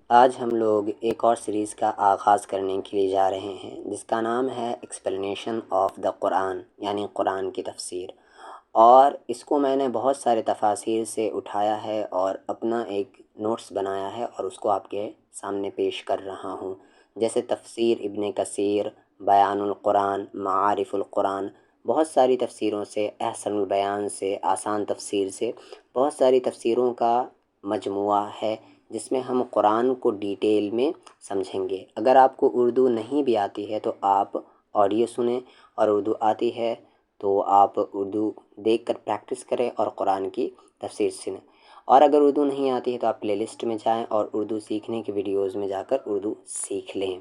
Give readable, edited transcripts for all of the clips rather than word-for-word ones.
آج ہم لوگ ایک اور سیریز کا آغاز کرنے کے لیے جا رہے ہیں جس کا نام ہے ایکسپلینیشن آف دا قرآن، یعنی قرآن کی تفسیر۔ اور اس کو میں نے بہت سارے تفاسیر سے اٹھایا ہے اور اپنا ایک نوٹس بنایا ہے اور اس کو آپ کے سامنے پیش کر رہا ہوں، جیسے تفسیر ابن کثیر، بیان القرآن، معارف القرآن، بہت ساری تفسیروں سے، احسن البیان سے، آسان تفسیر سے، بہت ساری تفسیروں کا مجموعہ ہے جس میں ہم قرآن کو ڈیٹیل میں سمجھیں گے۔ اگر آپ کو اردو نہیں بھی آتی ہے تو آپ آڈیو سنیں، اور اردو آتی ہے تو آپ اردو دیکھ کر پریکٹس کریں اور قرآن کی تفسیر سنیں۔ اور اگر اردو نہیں آتی ہے تو آپ پلے لسٹ میں جائیں اور اردو سیکھنے کی ویڈیوز میں جا کر اردو سیکھ لیں۔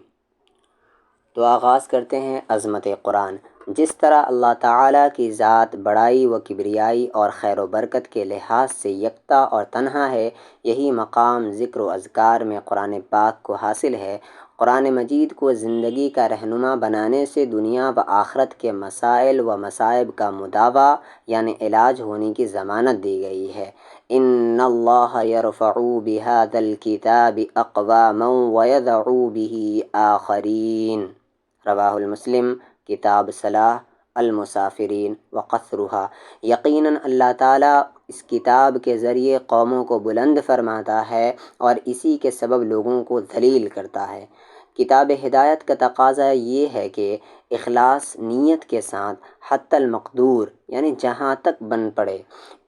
تو آغاز کرتے ہیں عظمت قرآن۔ جس طرح اللہ تعالیٰ کی ذات بڑائی و کبریائی اور خیر و برکت کے لحاظ سے یکتا اور تنہا ہے، یہی مقام ذکر و اذکار میں قرآن پاک کو حاصل ہے۔ قرآن مجید کو زندگی کا رہنما بنانے سے دنیا و آخرت کے مسائل و مصائب کا مداوع یعنی علاج ہونے کی ضمانت دی گئی ہے۔ ان اللہ یرفع بہذا الکتاب اقواما ویضع بہ آخرین، رواہ المسلم، کتاب صلاح المسافرین وقصرها۔ یقیناً اللہ تعالیٰ اس کتاب کے ذریعے قوموں کو بلند فرماتا ہے اور اسی کے سبب لوگوں کو ذلیل کرتا ہے۔ کتاب ہدایت کا تقاضا یہ ہے کہ اخلاص نیت کے ساتھ حتی المقدور یعنی جہاں تک بن پڑے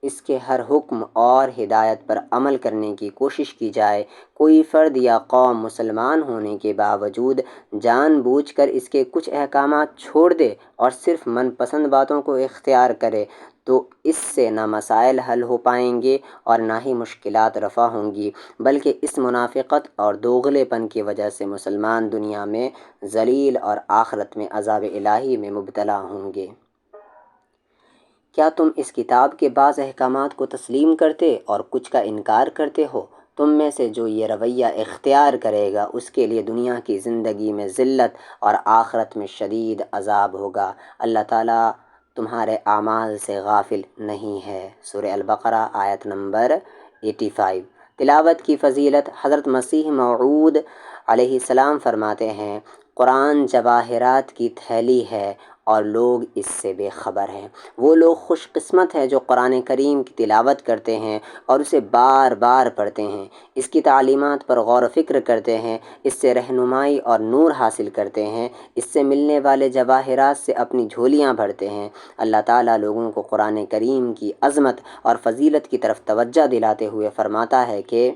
اس کے ہر حکم اور ہدایت پر عمل کرنے کی کوشش کی جائے۔ کوئی فرد یا قوم مسلمان ہونے کے باوجود جان بوجھ کر اس کے کچھ احکامات چھوڑ دے اور صرف من پسند باتوں کو اختیار کرے تو اس سے نہ مسائل حل ہو پائیں گے اور نہ ہی مشکلات رفع ہوں گی، بلکہ اس منافقت اور دوغلے پن کی وجہ سے مسلمان دنیا میں ذلیل اور آخرت میں عذاب الہی میں مبتلا ہوں گے۔ کیا تم اس کتاب کے بعض احکامات کو تسلیم کرتے اور کچھ کا انکار کرتے ہو؟ تم میں سے جو یہ رویہ اختیار کرے گا اس کے لیے دنیا کی زندگی میں ذلت اور آخرت میں شدید عذاب ہوگا۔ اللہ تعالیٰ تمہارے اعمال سے غافل نہیں ہے۔ سورہ البقرہ آیت نمبر 85۔ تلاوت کی فضیلت۔ حضرت مسیح موعود علیہ السلام فرماتے ہیں، قرآن جواہرات کی تھیلی ہے اور لوگ اس سے بے خبر ہیں۔ وہ لوگ خوش قسمت ہیں جو قرآن کریم کی تلاوت کرتے ہیں اور اسے بار بار پڑھتے ہیں، اس کی تعلیمات پر غور و فکر کرتے ہیں، اس سے رہنمائی اور نور حاصل کرتے ہیں، اس سے ملنے والے جواہرات سے اپنی جھولیاں بھرتے ہیں۔ اللہ تعالیٰ لوگوں کو قرآن کریم کی عظمت اور فضیلت کی طرف توجہ دلاتے ہوئے فرماتا ہے کہ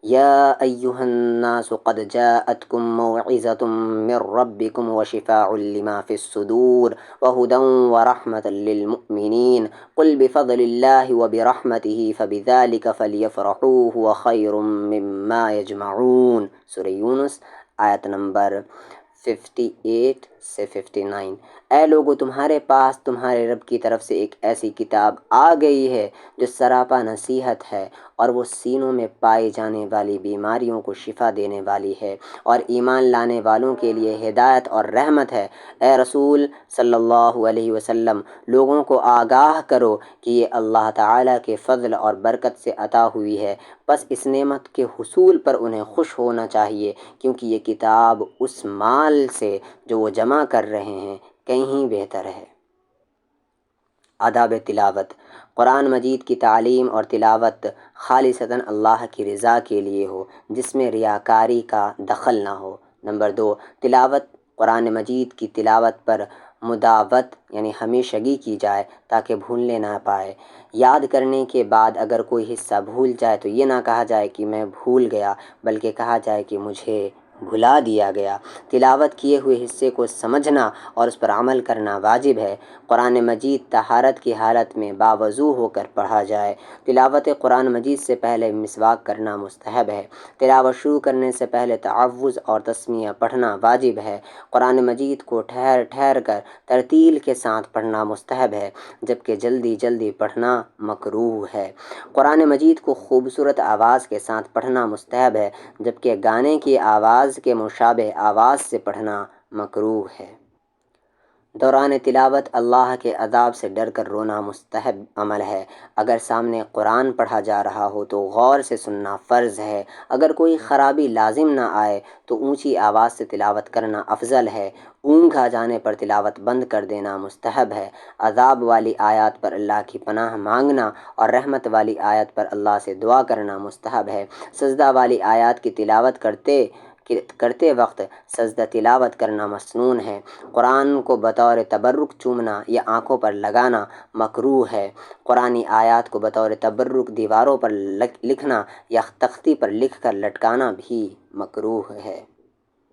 یا ایہا الناس قد جاءتکم موعظۃ من ربکم وشفاء لما فی الصدور وہدی ورحمۃ للمؤمنین قل بفضل اللہ وبرحمتہ فبذلک فلیفرحوا هو خیر مما یجمعون۔ سورہ یونس آیت نمبر 58 سے 59۔ اے لوگو، تمہارے پاس تمہارے رب کی طرف سے ایک ایسی کتاب آ گئی ہے جو سراپا نصیحت ہے اور وہ سینوں میں پائی جانے والی بیماریوں کو شفا دینے والی ہے اور ایمان لانے والوں کے لیے ہدایت اور رحمت ہے۔ اے رسول صلی اللہ علیہ وسلم، لوگوں کو آگاہ کرو کہ یہ اللہ تعالیٰ کے فضل اور برکت سے عطا ہوئی ہے، بس اس نعمت کے حصول پر انہیں خوش ہونا چاہیے، کیونکہ یہ کتاب اس مال سے جو وہ جمع کر رہے ہیں کہیں بہتر ہے۔ آداب تلاوت۔ قرآن مجید کی تعلیم اور تلاوت خالصتاً اللہ کی رضا کے لیے ہو، جس میں ریاکاری کا دخل نہ ہو۔ نمبر 2، تلاوت۔ قرآن مجید کی تلاوت پر مداوت یعنی ہمیشگی کی جائے تاکہ بھولنے نہ پائے۔ یاد کرنے کے بعد اگر کوئی حصہ بھول جائے تو یہ نہ کہا جائے کہ میں بھول گیا، بلکہ کہا جائے کہ مجھے بھلا دیا گیا۔ تلاوت کیے ہوئے حصے کو سمجھنا اور اس پر عمل کرنا واجب ہے۔ قرآن مجید طہارت کی حالت میں باوضو ہو کر پڑھا جائے۔ تلاوت قرآن مجید سے پہلے مسواک کرنا مستحب ہے۔ تلاوت شروع کرنے سے پہلے تعوذ اور تسمیہ پڑھنا واجب ہے۔ قرآن مجید کو ٹھہر ٹھہر کر ترتیل کے ساتھ پڑھنا مستحب ہے، جبکہ جلدی جلدی پڑھنا مکروہ ہے۔ قرآن مجید کو خوبصورت آواز کے ساتھ پڑھنا مستحب ہے، جبکہ گانے کی آواز کے مشابہ آواز سے پڑھنا مکروہ ہے۔ دوران تلاوت اللہ کے عذاب سے ڈر کر رونا مستحب عمل ہے۔ اگر سامنے قرآن پڑھا جا رہا ہو تو غور سے سننا فرض ہے۔ اگر کوئی خرابی لازم نہ آئے تو اونچی آواز سے تلاوت کرنا افضل ہے۔ اونگ آ جانے پر تلاوت بند کر دینا مستحب ہے۔ عذاب والی آیات پر اللہ کی پناہ مانگنا اور رحمت والی آیت پر اللہ سے دعا کرنا مستحب ہے۔ سجدہ والی آیات کی تلاوت کرتے وقت سجدہ تلاوت کرنا مسنون ہے۔ قرآن کو بطور تبرک چومنا یا آنکھوں پر لگانا مکروہ ہے۔ قرآنی آیات کو بطور تبرک دیواروں پر لکھنا یا تختی پر لکھ کر لٹکانا بھی مکروہ ہے۔